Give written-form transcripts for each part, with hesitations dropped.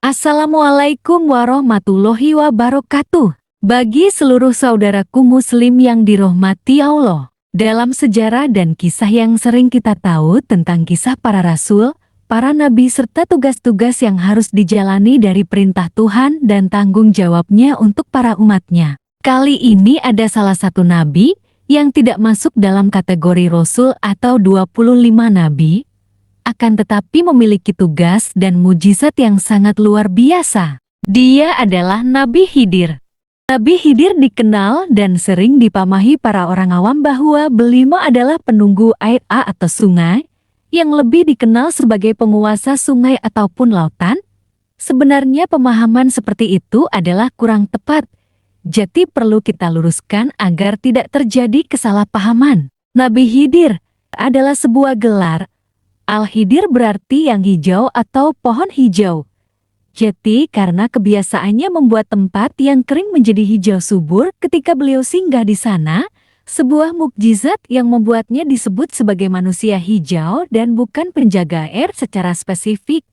Assalamualaikum warahmatullahi wabarakatuh. Bagi seluruh saudaraku muslim yang dirahmati Allah, dalam sejarah dan kisah yang sering kita tahu tentang kisah para rasul, para nabi serta tugas-tugas yang harus dijalani dari perintah Tuhan dan tanggung jawabnya untuk para umatnya. Kali ini ada salah satu nabi yang tidak masuk dalam kategori rasul atau 25 nabi, akan tetapi memiliki tugas dan mujizat yang sangat luar biasa. Dia adalah Nabi Khidir. Nabi Khidir dikenal dan sering dipamahi para orang awam bahwa beliau adalah penunggu air atau sungai, yang lebih dikenal sebagai penguasa sungai ataupun lautan. Sebenarnya pemahaman seperti itu adalah kurang tepat, jadi perlu kita luruskan agar tidak terjadi kesalahpahaman. Nabi Khidir adalah sebuah gelar. Al-Khidir berarti yang hijau atau pohon hijau. Jadi karena kebiasaannya membuat tempat yang kering menjadi hijau subur ketika beliau singgah di sana, sebuah mukjizat yang membuatnya disebut sebagai manusia hijau dan bukan penjaga air secara spesifik.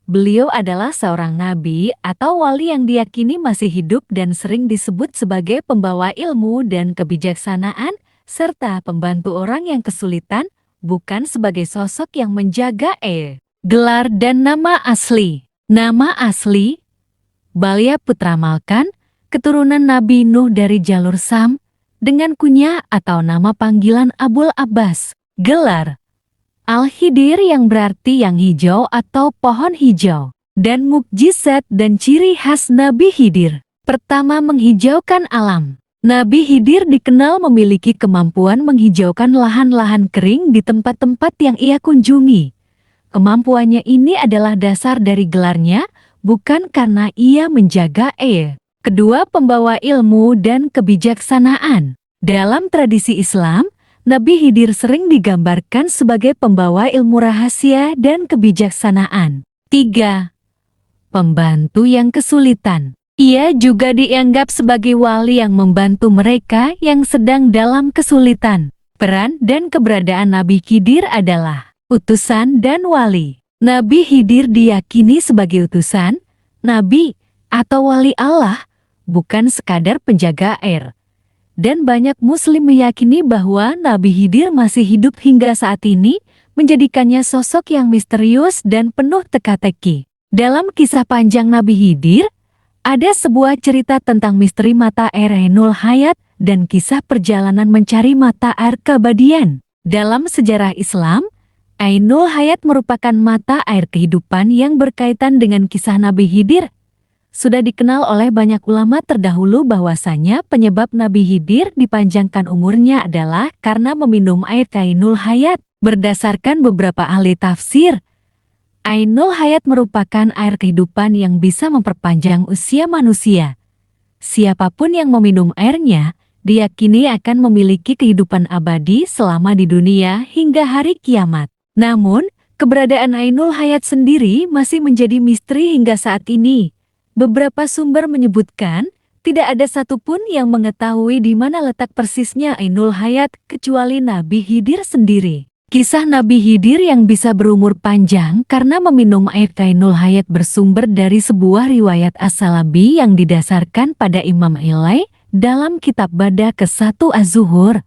Beliau adalah seorang nabi atau wali yang diyakini masih hidup dan sering disebut sebagai pembawa ilmu dan kebijaksanaan, serta pembantu orang yang kesulitan, bukan sebagai sosok yang menjaga gelar dan nama asli. Nama asli, Balia Putra Malkan, keturunan Nabi Nuh dari jalur Sam, dengan kunyah atau nama panggilan Abul Abbas. Gelar, Al-Khidir yang berarti yang hijau atau pohon hijau. Dan mukjizat dan ciri khas Nabi Khidir. Pertama, menghijaukan alam. Nabi Khidir dikenal memiliki kemampuan menghijaukan lahan-lahan kering di tempat-tempat yang ia kunjungi. Kemampuannya ini adalah dasar dari gelarnya, bukan karena ia menjaga Kedua, pembawa ilmu dan kebijaksanaan. Dalam tradisi Islam, Nabi Khidir sering digambarkan sebagai pembawa ilmu rahasia dan kebijaksanaan. 3. Pembantu yang kesulitan. Ia juga dianggap sebagai wali yang membantu mereka yang sedang dalam kesulitan. Peran dan keberadaan Nabi Khidir adalah utusan dan wali. Nabi Khidir diyakini sebagai utusan, nabi, atau wali Allah, bukan sekadar penjaga air. Dan banyak muslim meyakini bahwa Nabi Khidir masih hidup hingga saat ini, menjadikannya sosok yang misterius dan penuh teka-teki. Dalam kisah panjang Nabi Khidir, ada sebuah cerita tentang misteri mata air Ainul Hayat dan kisah perjalanan mencari mata air keabadian. Dalam sejarah Islam, Ainul Hayat merupakan mata air kehidupan yang berkaitan dengan kisah Nabi Khidir. Sudah dikenal oleh banyak ulama terdahulu bahwasanya penyebab Nabi Khidir dipanjangkan umurnya adalah karena meminum air Ainul Hayat. Berdasarkan beberapa ahli tafsir, Ainul Hayat merupakan air kehidupan yang bisa memperpanjang usia manusia. Siapapun yang meminum airnya, diyakini akan memiliki kehidupan abadi selama di dunia hingga hari kiamat. Namun, keberadaan Ainul Hayat sendiri masih menjadi misteri hingga saat ini. Beberapa sumber menyebutkan, tidak ada satupun yang mengetahui di mana letak persisnya Ainul Hayat kecuali Nabi Khidir sendiri. Kisah Nabi Khidir yang bisa berumur panjang karena meminum air Ainul Hayat bersumber dari sebuah riwayat As-Salabi yang didasarkan pada Imam Ilai dalam kitab Bada ke-1 Az-Zuhur.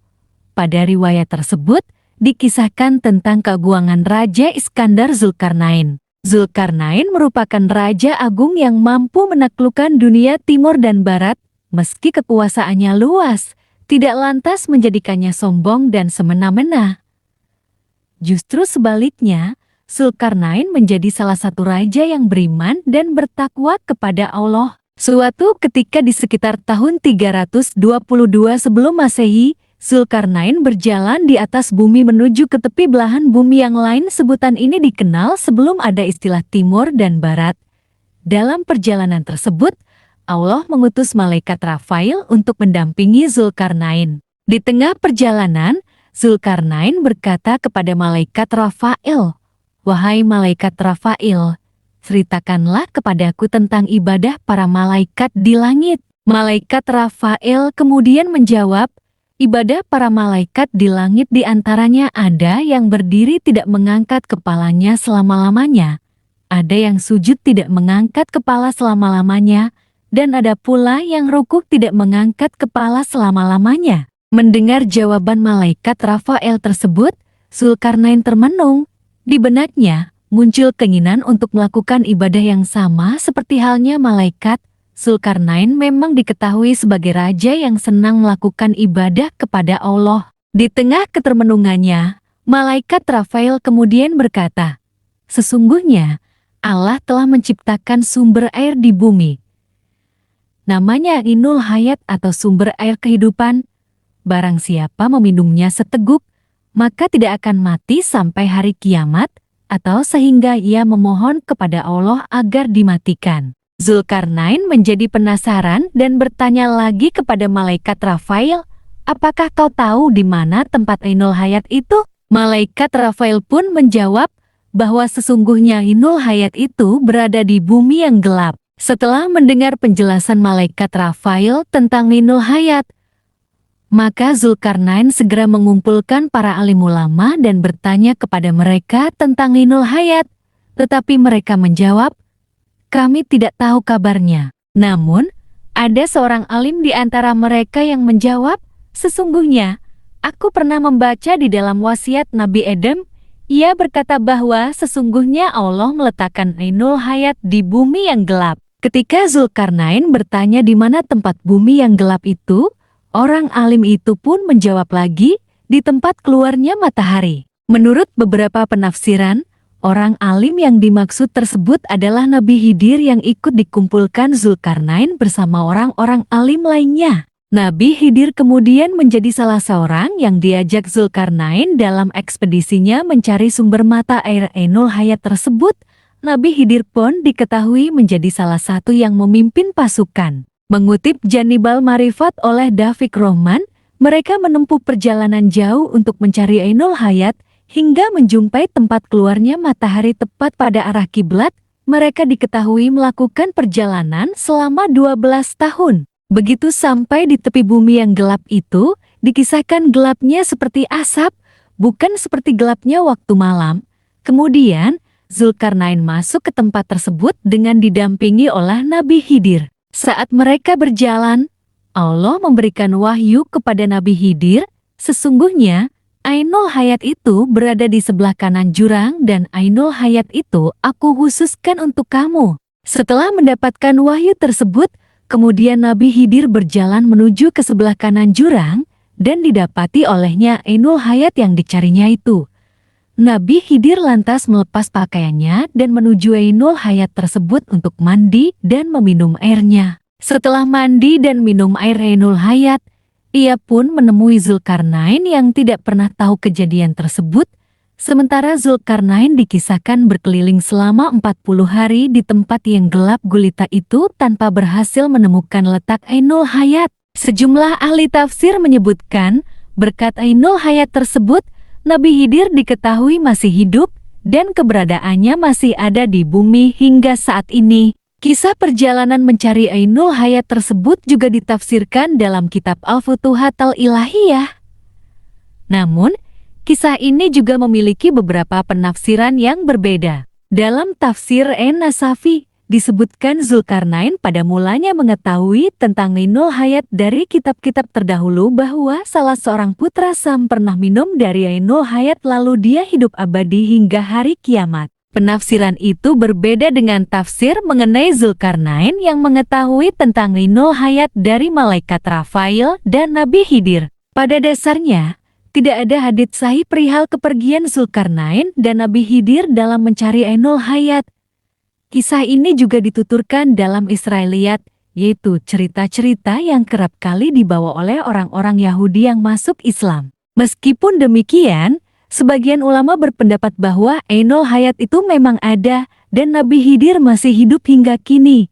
Pada riwayat tersebut, dikisahkan tentang keagungan Raja Iskandar Zulkarnain. Zulkarnain merupakan raja agung yang mampu menaklukkan dunia timur dan barat, meski kekuasaannya luas, tidak lantas menjadikannya sombong dan semena-mena. Justru sebaliknya, Zulkarnain menjadi salah satu raja yang beriman dan bertakwa kepada Allah. Suatu ketika di sekitar tahun 322 sebelum Masehi, Zulkarnain berjalan di atas bumi menuju ke tepi belahan bumi yang lain. Sebutan ini dikenal sebelum ada istilah timur dan barat. Dalam perjalanan tersebut, Allah mengutus malaikat Rafail untuk mendampingi Zulkarnain. Di tengah perjalanan, Zulkarnain berkata kepada malaikat Rafail, "Wahai malaikat Rafail, ceritakanlah kepadaku tentang ibadah para malaikat di langit." Malaikat Rafail kemudian menjawab, "Ibadah para malaikat di langit di antaranya ada yang berdiri tidak mengangkat kepalanya selama-lamanya. Ada yang sujud tidak mengangkat kepala selama-lamanya, dan ada pula yang rukuk tidak mengangkat kepala selama-lamanya. Mendengar jawaban malaikat Rafael tersebut, Zulkarnain termenung. Di benaknya muncul keinginan untuk melakukan ibadah yang sama seperti halnya malaikat. Zulkarnain memang diketahui sebagai raja yang senang melakukan ibadah kepada Allah. Di tengah ketermenungannya, malaikat Rafael kemudian berkata, "Sesungguhnya Allah telah menciptakan sumber air di bumi. Namanya Ainul Hayat atau sumber air kehidupan. Barang siapa meminumnya seteguk, maka tidak akan mati sampai hari kiamat, atau sehingga ia memohon kepada Allah agar dimatikan." Zulkarnain menjadi penasaran dan bertanya lagi kepada malaikat Rafael, "Apakah kau tahu di mana tempat Ainul Hayat itu?" Malaikat Rafael pun menjawab bahwa sesungguhnya Ainul Hayat itu berada di bumi yang gelap. Setelah mendengar penjelasan malaikat Rafael tentang Ainul Hayat, maka Zulkarnain segera mengumpulkan para alim ulama dan bertanya kepada mereka tentang Ainul Hayat. Tetapi mereka menjawab, "Kami tidak tahu kabarnya." Namun, ada seorang alim di antara mereka yang menjawab, "Sesungguhnya, aku pernah membaca di dalam wasiat Nabi Adam, ia berkata bahwa sesungguhnya Allah meletakkan Ainul Hayat di bumi yang gelap." Ketika Zulkarnain bertanya di mana tempat bumi yang gelap itu, orang alim itu pun menjawab lagi, "Di tempat keluarnya matahari." Menurut beberapa penafsiran, orang alim yang dimaksud tersebut adalah Nabi Khidir yang ikut dikumpulkan Zulkarnain bersama orang-orang alim lainnya. Nabi Khidir kemudian menjadi salah seorang yang diajak Zulkarnain dalam ekspedisinya mencari sumber mata air Ainul Hayat tersebut. Nabi Khidir pun diketahui menjadi salah satu yang memimpin pasukan. Mengutip Janibal Marifat oleh Dafiq Rohman, mereka menempuh perjalanan jauh untuk mencari Ainul Hayat, hingga menjumpai tempat keluarnya matahari tepat pada arah kiblat. Mereka diketahui melakukan perjalanan selama 12 tahun. Begitu sampai di tepi bumi yang gelap itu, dikisahkan gelapnya seperti asap, bukan seperti gelapnya waktu malam. Kemudian, Zulkarnain masuk ke tempat tersebut dengan didampingi oleh Nabi Khidir. Saat mereka berjalan, Allah memberikan wahyu kepada Nabi Khidir, "Sesungguhnya, Ainul Hayat itu berada di sebelah kanan jurang dan Ainul Hayat itu aku khususkan untuk kamu." Setelah mendapatkan wahyu tersebut, kemudian Nabi Khidir berjalan menuju ke sebelah kanan jurang dan didapati olehnya Ainul Hayat yang dicarinya itu. Nabi Khidir lantas melepas pakaiannya dan menuju Ainul Hayat tersebut untuk mandi dan meminum airnya. Setelah mandi dan minum air Ainul Hayat, ia pun menemui Zulkarnain yang tidak pernah tahu kejadian tersebut. Sementara Zulkarnain dikisahkan berkeliling selama 40 hari di tempat yang gelap gulita itu tanpa berhasil menemukan letak Ainul Hayat. Sejumlah ahli tafsir menyebutkan, berkat Ainul Hayat tersebut, Nabi Khidir diketahui masih hidup dan keberadaannya masih ada di bumi hingga saat ini. Kisah perjalanan mencari Ainul Hayat tersebut juga ditafsirkan dalam kitab Al-Futuhat Al-Ilahiyah. Namun, kisah ini juga memiliki beberapa penafsiran yang berbeda. Dalam tafsir An-Nasafi, disebutkan Zulkarnain pada mulanya mengetahui tentang Ainul Hayat dari kitab-kitab terdahulu bahwa salah seorang putra Sam pernah minum dari Ainul Hayat lalu dia hidup abadi hingga hari kiamat. Penafsiran itu berbeda dengan tafsir mengenai Zulkarnain yang mengetahui tentang Ainul Hayat dari malaikat Rafael dan Nabi Khidir. Pada dasarnya, tidak ada hadits sahih perihal kepergian Zulkarnain dan Nabi Khidir dalam mencari Ainul Hayat. Kisah ini juga dituturkan dalam Israiliyat, yaitu cerita-cerita yang kerap kali dibawa oleh orang-orang Yahudi yang masuk Islam. Meskipun demikian, sebagian ulama berpendapat bahwa Ainul Hayat itu memang ada dan Nabi Khidir masih hidup hingga kini.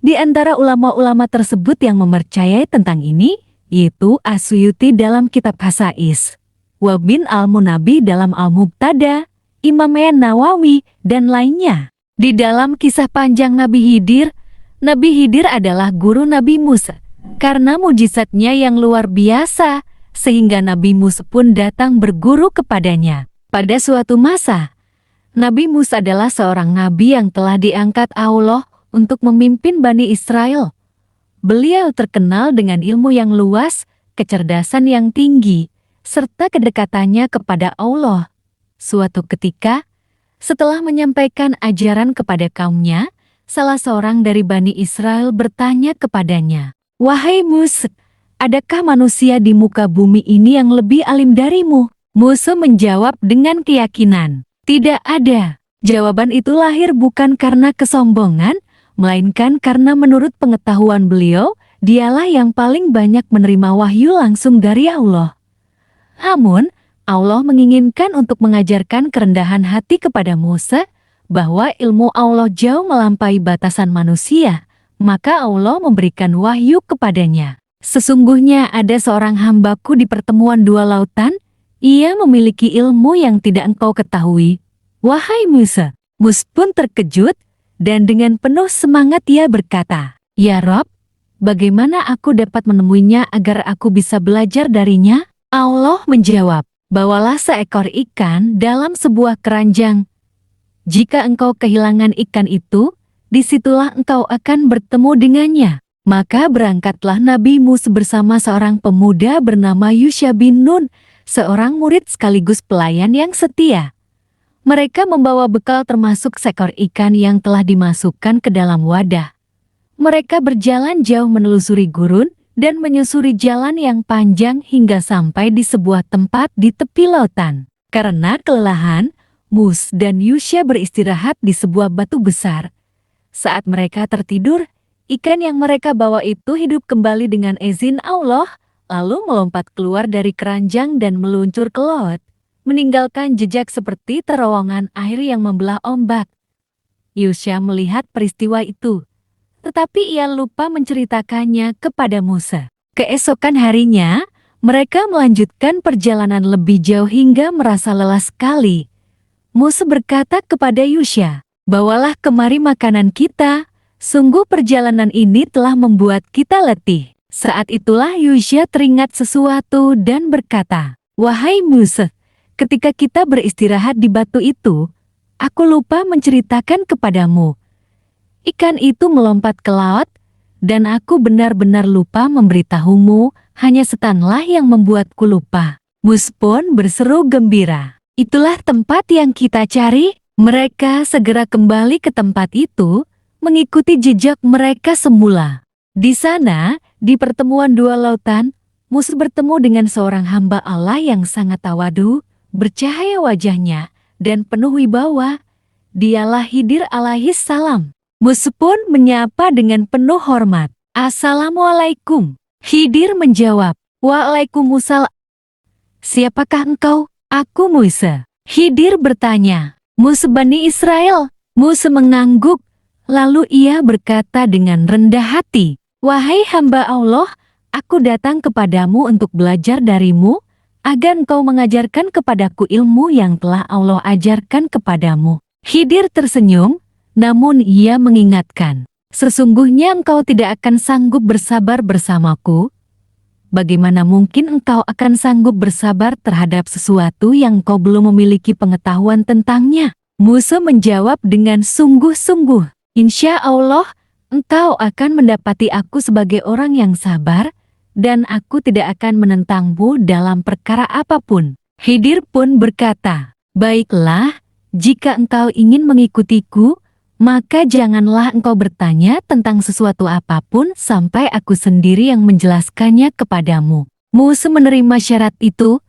Di antara ulama-ulama tersebut yang mempercayai tentang ini, yaitu As-Suyuti dalam kitab Hasais, Wabin Al-Munabi dalam Al-Mubtada, Imam Nawawi, dan lainnya. Di dalam kisah panjang Nabi Khidir adalah guru Nabi Musa. Karena mujizatnya yang luar biasa, sehingga Nabi Musa pun datang berguru kepadanya. Pada suatu masa, Nabi Musa adalah seorang nabi yang telah diangkat Allah untuk memimpin Bani Israel. Beliau terkenal dengan ilmu yang luas, kecerdasan yang tinggi, serta kedekatannya kepada Allah. Suatu ketika, setelah menyampaikan ajaran kepada kaumnya, salah seorang dari Bani Israel bertanya kepadanya, "Wahai Musa, adakah manusia di muka bumi ini yang lebih alim darimu?" Musa menjawab dengan keyakinan, "Tidak ada." Jawaban itu lahir bukan karena kesombongan, melainkan karena menurut pengetahuan beliau, dialah yang paling banyak menerima wahyu langsung dari Allah. Namun, Allah menginginkan untuk mengajarkan kerendahan hati kepada Musa, bahwa ilmu Allah jauh melampaui batasan manusia, maka Allah memberikan wahyu kepadanya. "Sesungguhnya ada seorang hambaku di pertemuan dua lautan, ia memiliki ilmu yang tidak engkau ketahui, wahai Musa." Musa pun terkejut, dan dengan penuh semangat ia berkata, "Ya Rob, bagaimana aku dapat menemuinya agar aku bisa belajar darinya?" Allah menjawab, "Bawalah seekor ikan dalam sebuah keranjang. Jika engkau kehilangan ikan itu, disitulah engkau akan bertemu dengannya." Maka berangkatlah Nabi Musa bersama seorang pemuda bernama Yusha bin Nun, seorang murid sekaligus pelayan yang setia. Mereka membawa bekal termasuk seekor ikan yang telah dimasukkan ke dalam wadah. Mereka berjalan jauh menelusuri gurun dan menyusuri jalan yang panjang hingga sampai di sebuah tempat di tepi lautan. Karena kelelahan, Musa dan Yusha beristirahat di sebuah batu besar. Saat mereka tertidur, ikan yang mereka bawa itu hidup kembali dengan izin Allah, lalu melompat keluar dari keranjang dan meluncur ke laut, meninggalkan jejak seperti terowongan air yang membelah ombak. Yusha melihat peristiwa itu, tetapi ia lupa menceritakannya kepada Musa. Keesokan harinya, mereka melanjutkan perjalanan lebih jauh hingga merasa lelah sekali. Musa berkata kepada Yusha, "Bawalah kemari makanan kita, sungguh perjalanan ini telah membuat kita letih." Saat itulah Yusha teringat sesuatu dan berkata, "Wahai Musa, ketika kita beristirahat di batu itu, aku lupa menceritakan kepadamu. Ikan itu melompat ke laut, dan aku benar-benar lupa memberitahumu, hanya setanlah yang membuatku lupa." Musa pun berseru gembira, "Itulah tempat yang kita cari." Mereka segera kembali ke tempat itu, mengikuti jejak mereka semula. Di sana, di pertemuan dua lautan, Musa bertemu dengan seorang hamba Allah yang sangat tawadu, bercahaya wajahnya, dan penuh wibawa. Dialah Khidir alaihi salam. Musa pun menyapa dengan penuh hormat, "Assalamualaikum." Khidir menjawab, "Waalaikumsalam. Siapakah engkau?" "Aku Musa." Khidir bertanya, "Musa Bani Israel?" Musa mengangguk, lalu ia berkata dengan rendah hati, "Wahai hamba Allah, aku datang kepadamu untuk belajar darimu, agar engkau mengajarkan kepadaku ilmu yang telah Allah ajarkan kepadamu." Khidir tersenyum, namun ia mengingatkan, "Sesungguhnya engkau tidak akan sanggup bersabar bersamaku. Bagaimana mungkin engkau akan sanggup bersabar terhadap sesuatu yang kau belum memiliki pengetahuan tentangnya?" Musa menjawab dengan sungguh-sungguh, "Insya Allah, engkau akan mendapati aku sebagai orang yang sabar, dan aku tidak akan menentangmu dalam perkara apapun." Khidir pun berkata, "Baiklah, jika engkau ingin mengikutiku, maka janganlah engkau bertanya tentang sesuatu apapun sampai aku sendiri yang menjelaskannya kepadamu." Musa menerima syarat itu,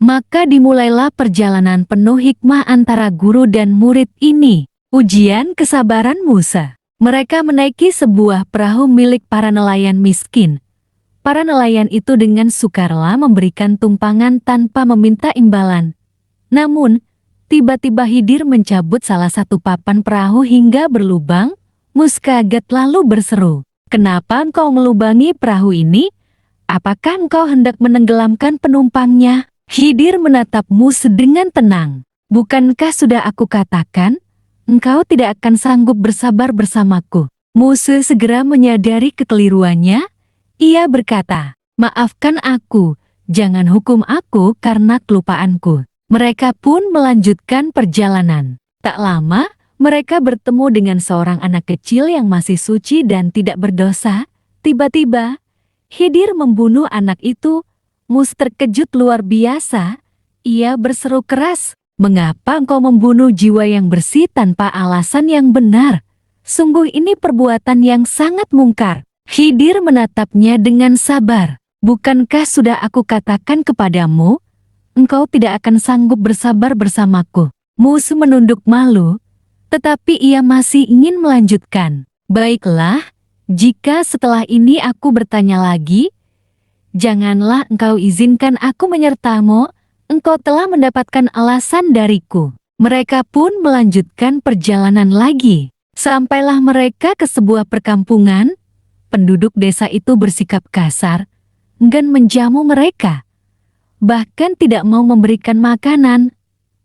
maka dimulailah perjalanan penuh hikmah antara guru dan murid ini. Ujian kesabaran Musa. Mereka menaiki sebuah perahu milik para nelayan miskin. Para nelayan itu dengan sukarela memberikan tumpangan tanpa meminta imbalan. Namun, tiba-tiba Khidir mencabut salah satu papan perahu hingga berlubang. Musa kaget lalu berseru, "Kenapa engkau melubangi perahu ini? Apakah engkau hendak menenggelamkan penumpangnya?" Khidir menatap Musa dengan tenang, "Bukankah sudah aku katakan, engkau tidak akan sanggup bersabar bersamaku?" Musa segera menyadari kekeliruannya. Ia berkata, "Maafkan aku, jangan hukum aku karena kelupaanku." Mereka pun melanjutkan perjalanan. Tak lama, mereka bertemu dengan seorang anak kecil yang masih suci dan tidak berdosa. Tiba-tiba, Khidir membunuh anak itu. Musa terkejut luar biasa. Ia berseru keras, "Mengapa engkau membunuh jiwa yang bersih tanpa alasan yang benar? Sungguh ini perbuatan yang sangat mungkar." Khidir menatapnya dengan sabar. "Bukankah sudah aku katakan kepadamu, engkau tidak akan sanggup bersabar bersamaku?" Musa menunduk malu, tetapi ia masih ingin melanjutkan. "Baiklah, jika setelah ini aku bertanya lagi, janganlah engkau izinkan aku menyertamu. Engkau telah mendapatkan alasan dariku." Mereka pun melanjutkan perjalanan lagi. Sampailah mereka ke sebuah perkampungan. Penduduk desa itu bersikap kasar, enggan menjamu mereka, bahkan tidak mau memberikan makanan.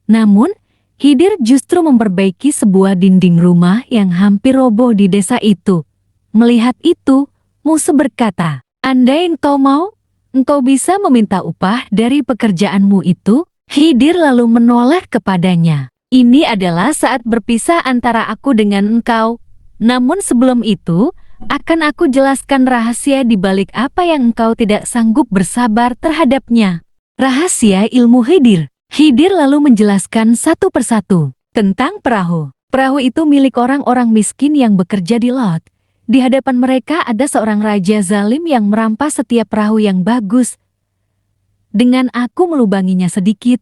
Namun, Khidir justru memperbaiki sebuah dinding rumah yang hampir roboh di desa itu. Melihat itu, Musa berkata, "Andai engkau mau, engkau bisa meminta upah dari pekerjaanmu itu." Khidir lalu menoleh kepadanya. "Ini adalah saat berpisah antara aku dengan engkau. Namun sebelum itu, akan aku jelaskan rahasia di balik apa yang engkau tidak sanggup bersabar terhadapnya." Rahasia ilmu Khidir. Khidir lalu menjelaskan satu persatu tentang perahu. Perahu itu milik orang-orang miskin yang bekerja di laut. Di hadapan mereka ada seorang raja zalim yang merampas setiap perahu yang bagus. Dengan aku melubanginya sedikit,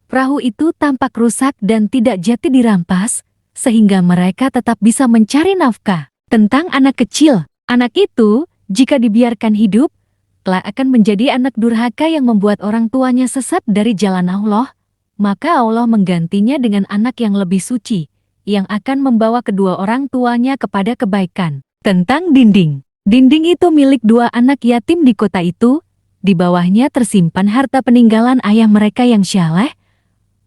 perahu itu tampak rusak dan tidak jadi dirampas, sehingga mereka tetap bisa mencari nafkah. Tentang anak kecil, anak itu, jika dibiarkan hidup, kelak akan menjadi anak durhaka yang membuat orang tuanya sesat dari jalan Allah. Maka Allah menggantinya dengan anak yang lebih suci, yang akan membawa kedua orang tuanya kepada kebaikan. Tentang dinding. Dinding itu milik dua anak yatim di kota itu. Di bawahnya tersimpan harta peninggalan ayah mereka yang saleh.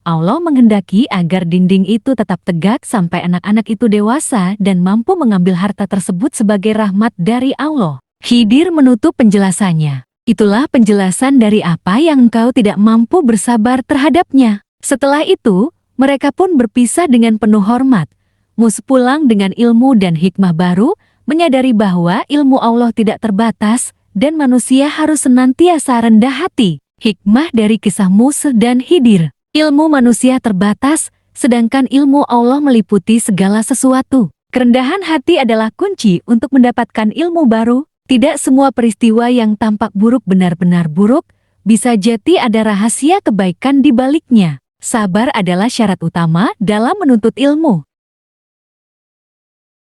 Allah menghendaki agar dinding itu tetap tegak sampai anak-anak itu dewasa dan mampu mengambil harta tersebut sebagai rahmat dari Allah. Khidir menutup penjelasannya. "Itulah penjelasan dari apa yang engkau tidak mampu bersabar terhadapnya." Setelah itu, mereka pun berpisah dengan penuh hormat. Musa pulang dengan ilmu dan hikmah baru, menyadari bahwa ilmu Allah tidak terbatas dan manusia harus senantiasa rendah hati. Hikmah dari kisah Musa dan Khidir. Ilmu manusia terbatas, sedangkan ilmu Allah meliputi segala sesuatu. Kerendahan hati adalah kunci untuk mendapatkan ilmu baru. Tidak semua peristiwa yang tampak buruk benar-benar buruk, bisa jadi ada rahasia kebaikan di baliknya. Sabar adalah syarat utama dalam menuntut ilmu.